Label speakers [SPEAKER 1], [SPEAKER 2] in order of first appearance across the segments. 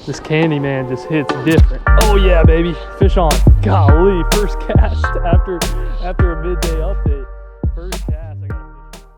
[SPEAKER 1] This candyman just hits different. Oh yeah, baby, fish on. Golly, first cast after a midday update. First cast, I got a fish on.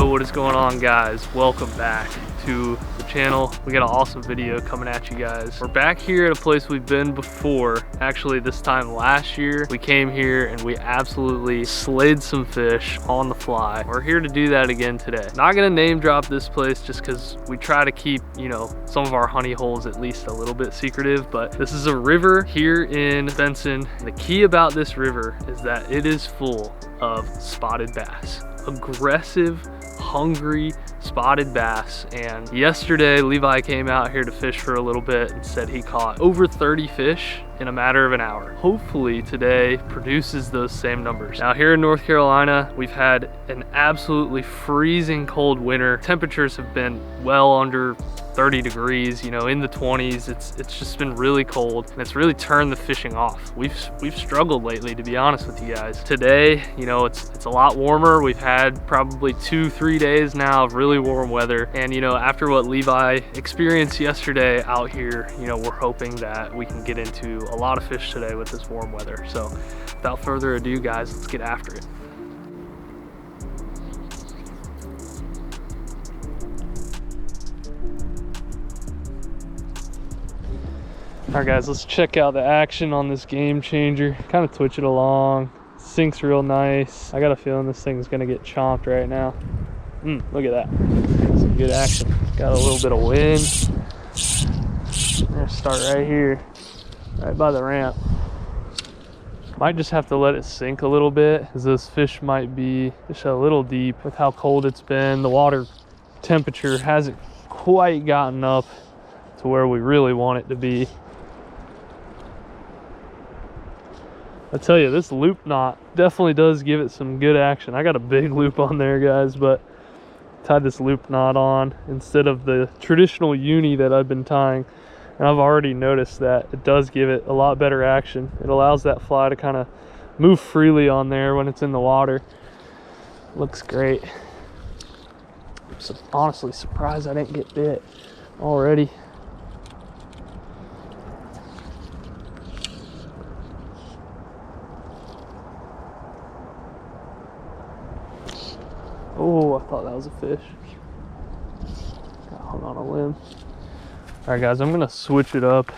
[SPEAKER 1] What is going on, guys? Welcome back to the channel. We got an awesome video coming at you guys. We're back here at a place we've been before. Actually, this time last year we came here and we absolutely slayed some fish on the fly. We're here to do that again today. Not gonna name drop this place just because we try to keep, you know, some of our honey holes at least a little bit secretive, but this is a river here in Benson. The key about this river is that it is full of spotted bass. Aggressive, hungry spotted bass. And yesterday Levi came out here to fish for a little bit and said he caught over 30 fish in a matter of an hour. Hopefully today produces those same numbers. Now here in North Carolina, we've had an absolutely freezing cold winter. Temperatures have been well under 30 degrees, you know, in the 20s. It's just been really cold and it's really turned the fishing off. We've struggled lately, to be honest with you guys. Today, you know, it's a lot warmer. We've had probably 2-3 days now of really warm weather. And you know, after what Levi experienced yesterday out here, you know, we're hoping that we can get into a lot of fish today with this warm weather. So without further ado, guys, let's get after it. All right, guys, let's check out the action on this game changer. Kind of twitch it along. Sinks real nice. I got a feeling this thing's gonna get chomped right now. Look at that. Some good action. Got a little bit of wind. I'm gonna start right here, right by the ramp. Might just have to let it sink a little bit because those fish might be just a little deep with how cold it's been. The water temperature hasn't quite gotten up to where we really want it to be. I tell you, this loop knot definitely does give it some good action. I got a big loop on there, guys, but tied this loop knot on instead of the traditional uni that I've been tying. And I've already noticed that it does give it a lot better action. It allows that fly to kind of move freely on there when it's in the water. Looks great. I'm honestly surprised I didn't get bit already. Oh, I thought that was a fish. Got hung on a limb. All right, guys, I'm gonna switch it up.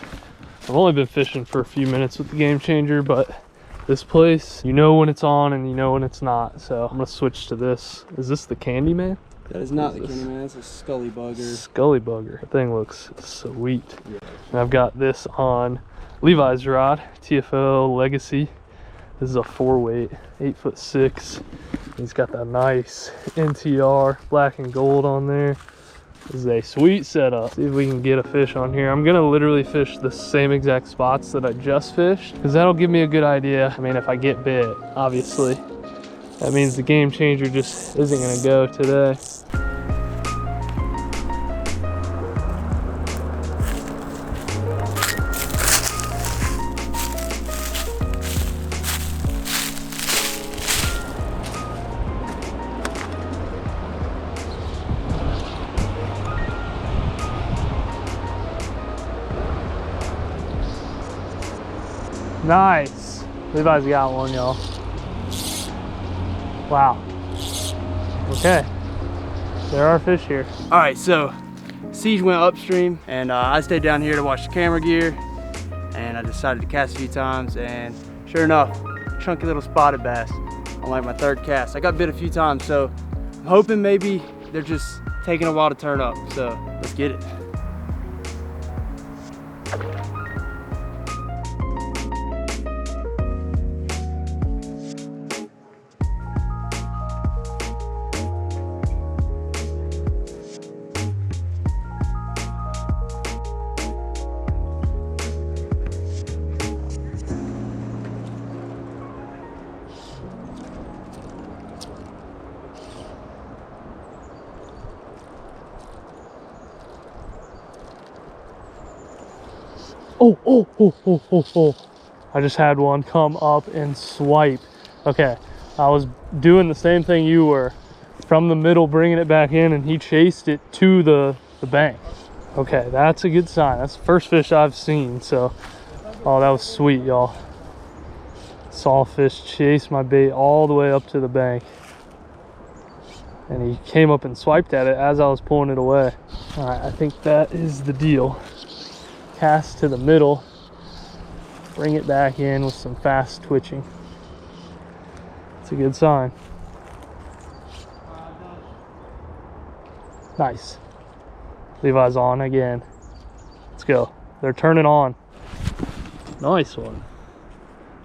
[SPEAKER 1] I've only been fishing for a few minutes with the game changer, but this place, you know when it's on and you know when it's not. So I'm gonna switch to this. Is this the candyman?
[SPEAKER 2] That is not the candyman, it's a scully bugger.
[SPEAKER 1] Scully bugger. That thing looks sweet. Yeah. And I've got this on Levi's rod, TFL Legacy. This is a 4-weight, 8'6". He's got that nice NTR black and gold on there. This is a sweet setup. See if we can get a fish on here. I'm gonna literally fish the same exact spots that I just fished because that'll give me a good idea. I mean, if I get bit, obviously, that means the game changer just isn't gonna go today. Nice. Levi's got one, y'all. Wow. Okay. There are fish here.
[SPEAKER 2] All right, so Siege went upstream and I stayed down here to watch the camera gear, and I decided to cast a few times, and sure enough, chunky little spotted bass on like my third cast. I got bit a few times, so I'm hoping maybe they're just taking a while to turn up. So let's get it.
[SPEAKER 1] Oh, oh, oh, oh, oh, oh. I just had one come up and swipe. Okay, I was doing the same thing you were. From the middle, bringing it back in, and he chased it to the bank. Okay, that's a good sign. That's the first fish I've seen, so. Oh, that was sweet, y'all. Saw a fish chase my bait all the way up to the bank. And he came up and swiped at it as I was pulling it away. All right, I think that is the deal. Cast to the middle. Bring it back in with some fast twitching. It's a good sign. Nice. Levi's on again. Let's go. They're turning on. Nice one.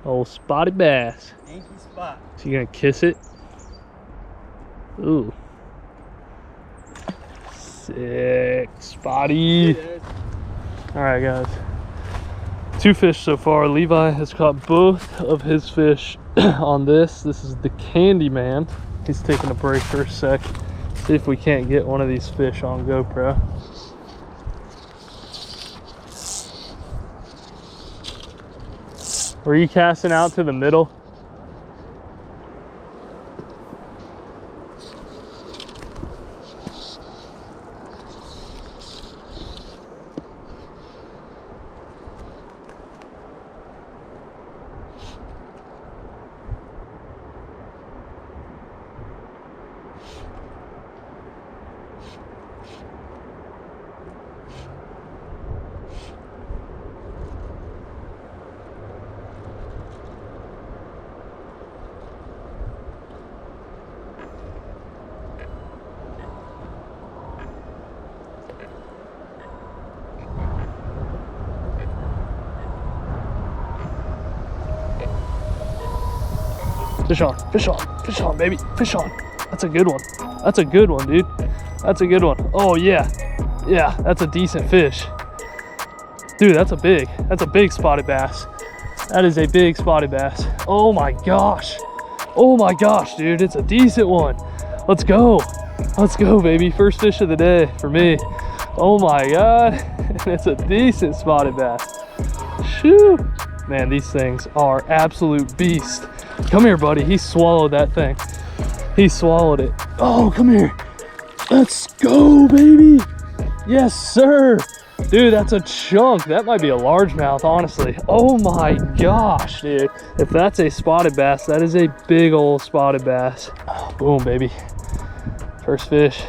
[SPEAKER 1] Old spotted bass.
[SPEAKER 2] Yankee spot.
[SPEAKER 1] So you gonna kiss it? Ooh. Sick. Spotty. All right, guys. 2 fish so far. Levi has caught both of his fish on this. This is the Candyman. He's taking a break for a sec. See if we can't get one of these fish on GoPro. Were you casting out to the middle? Fish on, baby, fish on. That's a good one. That's a good one, dude. That's a good one. Oh yeah, yeah, that's a decent fish. Dude, that's a big spotted bass. That is a big spotted bass. Oh my gosh. Oh my gosh, dude, it's a decent one. Let's go. Let's go, baby. First fish of the day for me. Oh my God, and it's a decent spotted bass. Shoo. Man, these things are absolute beasts. Come here, buddy. He swallowed that thing. He swallowed it. Oh, come here. Let's go, baby. Yes, sir. Dude, that's a chunk. That might be a largemouth, honestly. Oh my gosh, dude. If that's a spotted bass, that is a big old spotted bass. Oh, boom, baby. First fish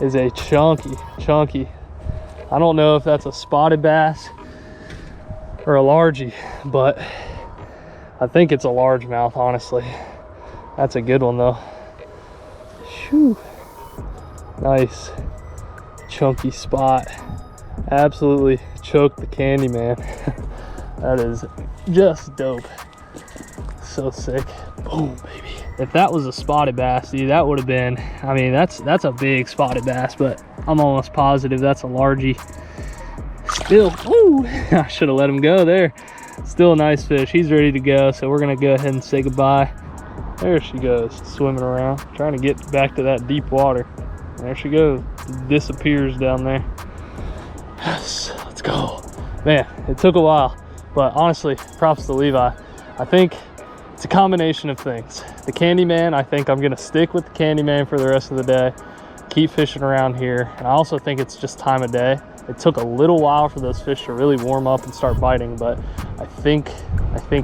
[SPEAKER 1] is a chunky. I don't know if that's a spotted bass or a largie, but I think it's a largemouth, honestly. That's a good one though. Shoo. Nice chunky spot. Absolutely choked the Candyman. That is just dope. So sick. Boom, baby. If that was a spotted bass, dude, that would have been, I mean, that's a big spotted bass, but I'm almost positive that's a largie. Still, woo, I should have let him go there. Still a nice fish. He's ready to go, so we're gonna go ahead and say goodbye. There she goes, swimming around, trying to get back to that deep water. There she goes, disappears down there. Yes, let's go. Man, it took a while, but honestly, props to Levi. I think it's a combination of things. The Candyman, I think I'm gonna stick with the Candyman for the rest of the day, keep fishing around here, and I also think it's just time of day. It took a little while for those fish to really warm up and start biting, but I think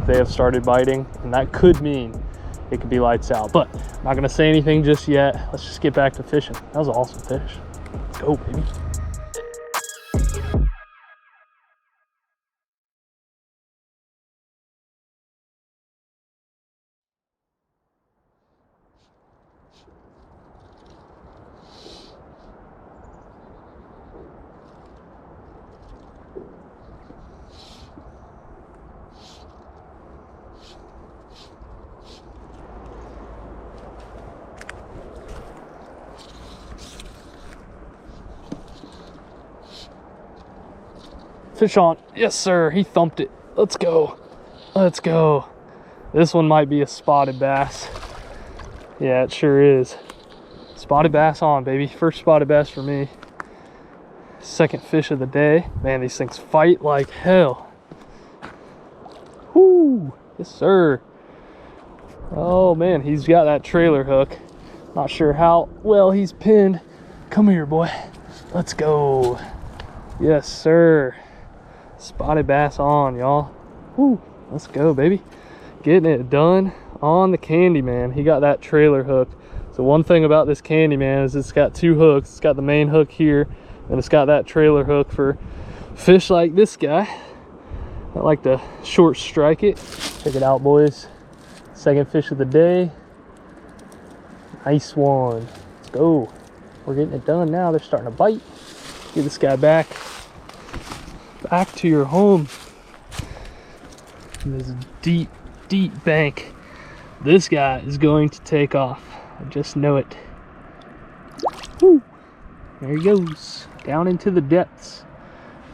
[SPEAKER 1] they have started biting, and that could mean it could be lights out. But I'm not gonna say anything just yet. Let's just get back to fishing. That was an awesome fish. Let's go, baby. Fish on. Yes, sir. He thumped it. Let's go. Let's go. This one might be a spotted bass. Yeah, it sure is. Spotted bass on, baby. First spotted bass for me. Second fish of the day. Man, these things fight like hell. Whoo! Yes, sir. Oh man, he's got that trailer hook. Not sure how well he's pinned. Come here, boy. Let's go. Yes, sir. Spotted bass on, y'all. Woo! Let's go, baby. Getting it done on the Candyman. He got that trailer hook. So one thing about this Candyman is it's got two hooks. It's got the main hook here, and it's got that trailer hook for fish like this guy. I like to short strike it. Check it out, boys. Second fish of the day. Nice one. Let's go. We're getting it done now. They're starting to bite. Get this guy back to your home. This deep, deep bank. This guy is going to take off. I just know it. Woo! There he goes. Down into the depths.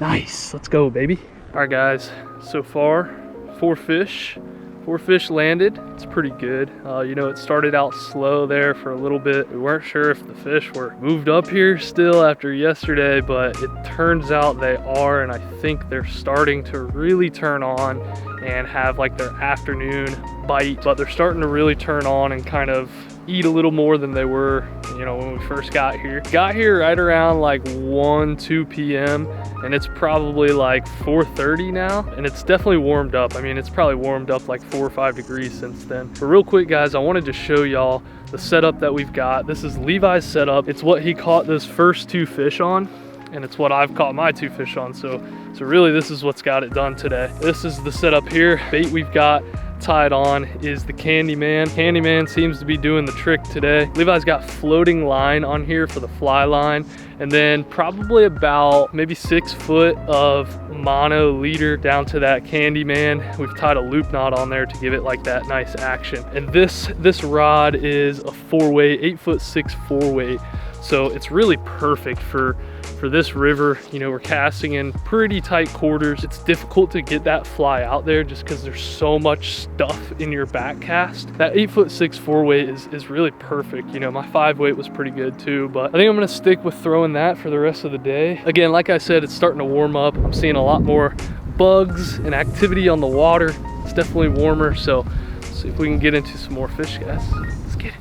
[SPEAKER 1] Nice. Let's go, baby. All right, guys. So far, 4 fish. 4 fish landed. It's pretty good. You know, it started out slow there for a little bit. We weren't sure if the fish were moved up here still after yesterday, but it turns out they are, and I think they're starting to really turn on and have like their afternoon bite, but they're starting to really turn on and kind of eat a little more than they were, you know, when we first got here. Got here right around like 1-2 p.m. and it's probably like 4:30 now, and it's definitely warmed up. I mean, it's probably warmed up like 4 or 5 degrees since then. But real quick, guys, I wanted to show y'all the setup that we've got. This is Levi's setup. It's what he caught those first 2 fish on, and it's what I've caught my 2 fish on. So really this is what's got it done today. This is the setup here. Bait we've got tied on is the Candyman. Candyman seems to be doing the trick today. Levi's got floating line on here for the fly line, and then probably about maybe 6 foot of mono leader down to that Candyman. We've tied a loop knot on there to give it like that nice action. And this rod is a 4-weight, 8'6" 4-weight. So it's really perfect for this river. You know, we're casting in pretty tight quarters. It's difficult to get that fly out there just because there's so much stuff in your back cast. That 8'6" 4-weight is really perfect. You know, my 5-weight was pretty good too, but I think I'm gonna stick with throwing that for the rest of the day. Again, like I said, it's starting to warm up. I'm seeing a lot more bugs and activity on the water. It's definitely warmer, so let's see if we can get into some more fish, guys. Let's get it.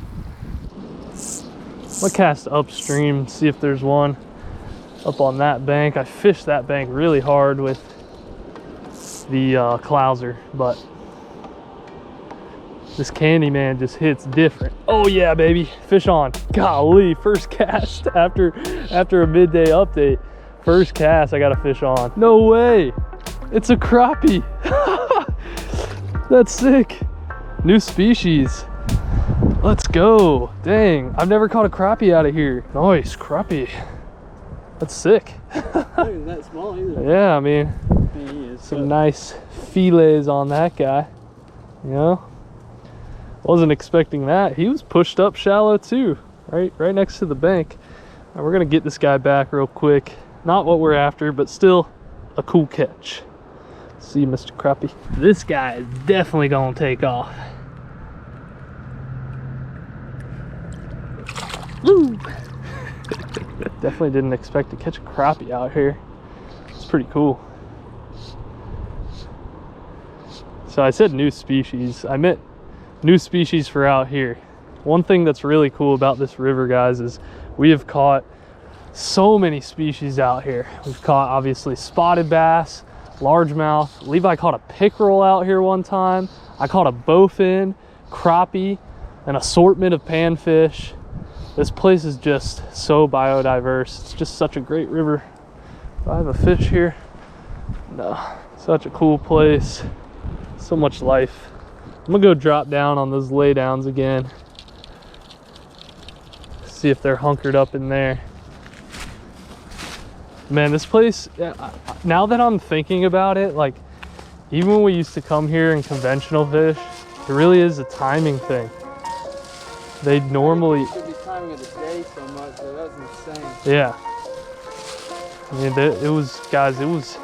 [SPEAKER 1] I'm gonna cast upstream, see if there's one up on that bank. I fished that bank really hard with the clouser, but this Candyman just hits different. Oh yeah, baby, fish on. Golly, first cast after a midday update. First cast, I got a fish on. No way, it's a crappie. That's sick. New species. Let's go. Dang, I've never caught a crappie out of here. Nice, crappie. That's sick.
[SPEAKER 2] Not even that small either.
[SPEAKER 1] Yeah, I mean, some nice fillets on that guy. You know, wasn't expecting that. He was pushed up shallow too, right next to the bank. Now we're gonna get this guy back real quick. Not what we're after, but still a cool catch. See you, Mr. Crappie. This guy is definitely gonna take off. Woo! Definitely didn't expect to catch a crappie out here. It's pretty cool. So I said new species. I meant new species for out here. One thing that's really cool about this river, guys, is we have caught so many species out here. We've caught obviously spotted bass, largemouth. Levi caught a pickerel out here one time. I caught a bowfin, crappie, an assortment of panfish. This place is just so biodiverse. It's just such a great river. Do I have a fish here? No. Such a cool place. So much life. I'm gonna go drop down on those laydowns again. See if they're hunkered up in there. Man, this place, now that I'm thinking about it, like, even when we used to come here and conventional fish, it really is a timing thing. They normally...
[SPEAKER 2] timing of the day so much, so that was insane.
[SPEAKER 1] Yeah. I mean, it was, guys, it was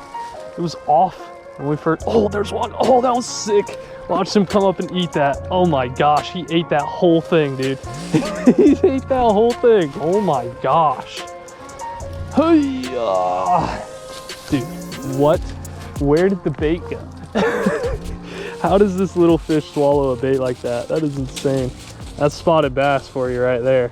[SPEAKER 1] off when we first... Oh, there's one. Oh, that was sick. Watch him come up and eat that. Oh my gosh, he ate that whole thing, dude. He ate that whole thing. Oh my gosh. Hey-ya. Dude, what? Where did the bait go? How does this little fish swallow a bait like that? That is insane. That's spotted bass for you right there.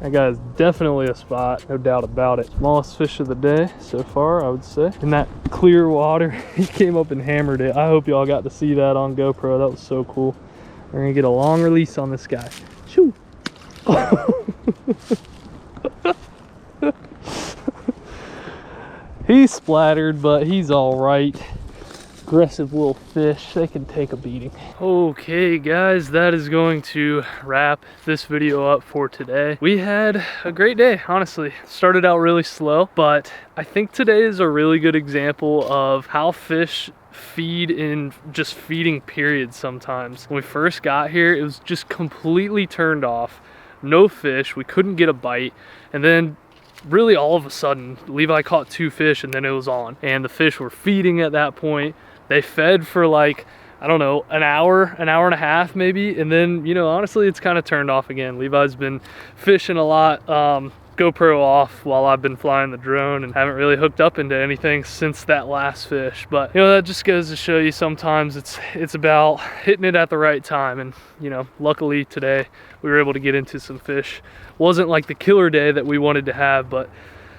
[SPEAKER 1] That guy is definitely a spot, no doubt about it. Smallest fish of the day so far, I would say. In that clear water, he came up and hammered it. I hope y'all got to see that on GoPro. That was so cool. We're gonna get a long release on this guy. Shoo! He's splattered, but he's all right. Aggressive little fish, they can take a beating. Okay guys, that is going to wrap this video up for today. We had a great day, honestly. Started out really slow, but I think today is a really good example of how fish feed in just feeding periods sometimes. When we first got here, it was just completely turned off. No fish, we couldn't get a bite, and then really all of a sudden Levi caught 2 fish and then it was on, and the fish were feeding at that point. They fed for like, I don't know, an hour and a half maybe, and then, you know, honestly it's kind of turned off again. Levi's been fishing a lot, GoPro off while I've been flying the drone, and haven't really hooked up into anything since that last fish. But you know, that just goes to show you sometimes it's about hitting it at the right time. And you know, luckily today we were able to get into some fish. Wasn't like the killer day that we wanted to have, but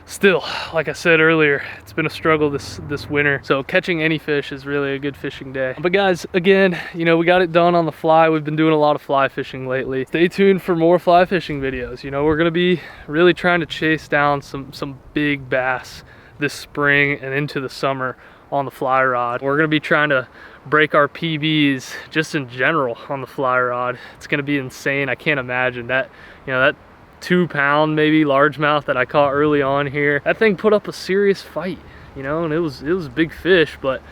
[SPEAKER 1] still, like I said earlier, it's been a struggle this winter. So catching any fish is really a good fishing day. But guys, again, you know, we got it done on the fly. We've been doing a lot of fly fishing lately. Stay tuned for more fly fishing videos. You know, we're gonna be really trying to chase down some big bass this spring and into the summer on the fly rod. We're gonna be trying to break our PBs just in general on the fly rod. It's gonna be insane. I can't imagine that, you know, that 2-pound maybe largemouth that I caught early on here. That thing put up a serious fight, you know, and it was a big fish, but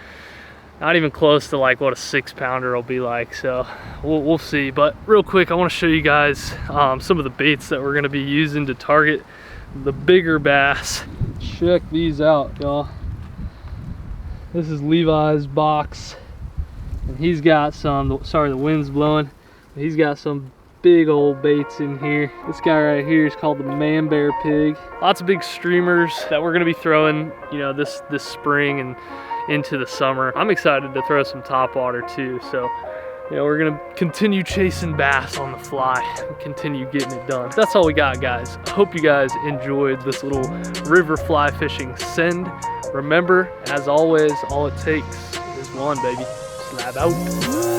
[SPEAKER 1] not even close to like what a 6-pounder will be like. So we'll see. But real quick, I want to show you guys some of the baits that we're going to be using to target the bigger bass. Check these out, y'all. This is Levi's box, and he's got some, sorry the wind's blowing, he's got some big old baits in here. This guy right here is called the man bear pig. Lots of big streamers that we're gonna be throwing, you know, this spring and into the summer. I'm excited to throw some top water too. So, you know, we're gonna continue chasing bass on the fly and continue getting it done. That's all we got, guys. I hope you guys enjoyed this little river fly fishing send. Remember, as always, all it takes is one, baby. Slab out.